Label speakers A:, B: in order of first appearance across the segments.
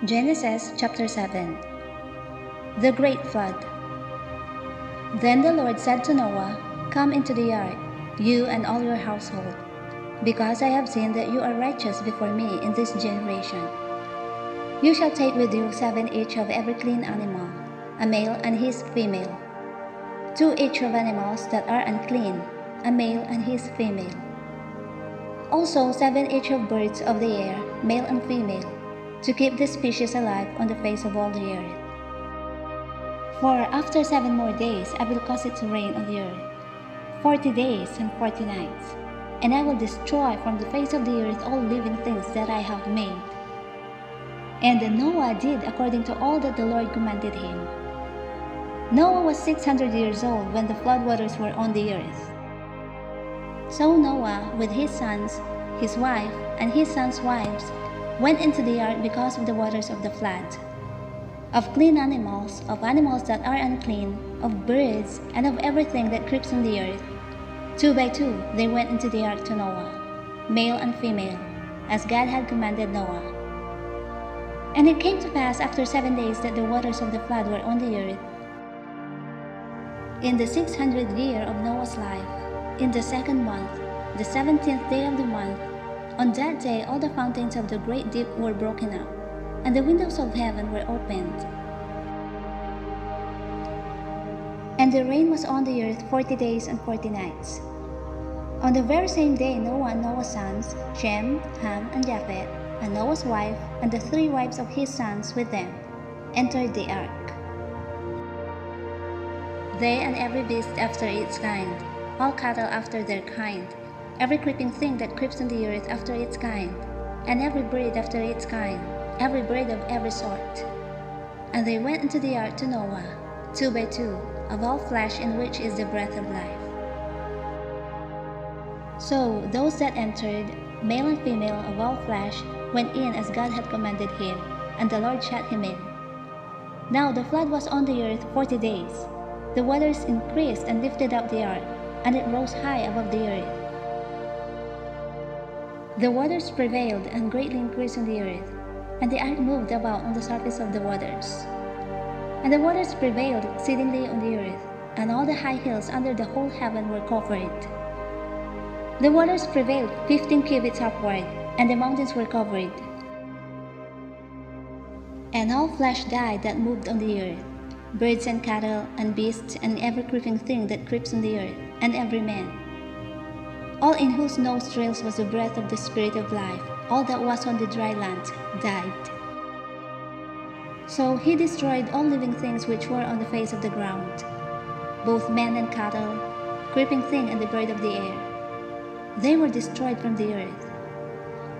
A: Genesis chapter 7. The Great Flood. Then the Lord said to Noah, "Come into the ark, you and all your household, because I have seen that you are righteous before me in this generation. You shall take with you 7 each of every clean animal, a male and his female, 2 each of animals that are unclean, a male and his female. Also 7 each of birds of the air, male and female, to keep the species alive on the face of all the earth. For after 7 more days I will cause it to rain on the earth, 40 days and 40 nights, and I will destroy from the face of the earth all living things that I have made." And Noah did according to all that the Lord commanded him. Noah was 600 years old when the floodwaters were on the earth. So Noah, with his sons, his wife, and his sons' wives, went into the ark because of the waters of the flood. Of clean animals, of animals that are unclean, of birds, and of everything that creeps on the earth, 2 by 2 they went into the ark to Noah, male and female, as God had commanded Noah. And it came to pass after 7 days that the waters of the flood were on the earth. In the 600th year of Noah's life, in the 2nd month, the 17th day of the month, on that day all the fountains of the great deep were broken up, and the windows of heaven were opened. And the rain was on the earth 40 days and 40 nights. On the very same day Noah and Noah's sons, Shem, Ham, and Japheth, and Noah's wife, and the 3 wives of his sons with them, entered the ark. They and every beast after its kind, all cattle after their kind, every creeping thing that creeps on the earth after its kind, and every bird after its kind, every bird of every sort. And they went into the ark to Noah, 2 by 2, of all flesh in which is the breath of life. So those that entered, male and female of all flesh, went in as God had commanded him, and the Lord shut him in. Now the flood was on the earth 40 days. The waters increased and lifted up the ark, and it rose high above the earth. The waters prevailed and greatly increased on the earth, and the ark moved about on the surface of the waters. And the waters prevailed exceedingly on the earth, and all the high hills under the whole heaven were covered. The waters prevailed 15 cubits upward, and the mountains were covered. And all flesh died that moved on the earth, birds and cattle and beasts and every creeping thing that creeps on the earth, and every man. All in whose nostrils was the breath of the Spirit of life, all that was on the dry land, died. So he destroyed all living things which were on the face of the ground, both men and cattle, creeping thing and the bird of the air. They were destroyed from the earth.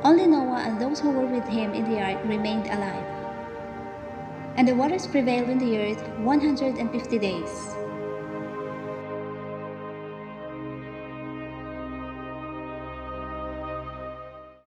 A: Only Noah and those who were with him in the ark remained alive. And the waters prevailed on the earth 150 days.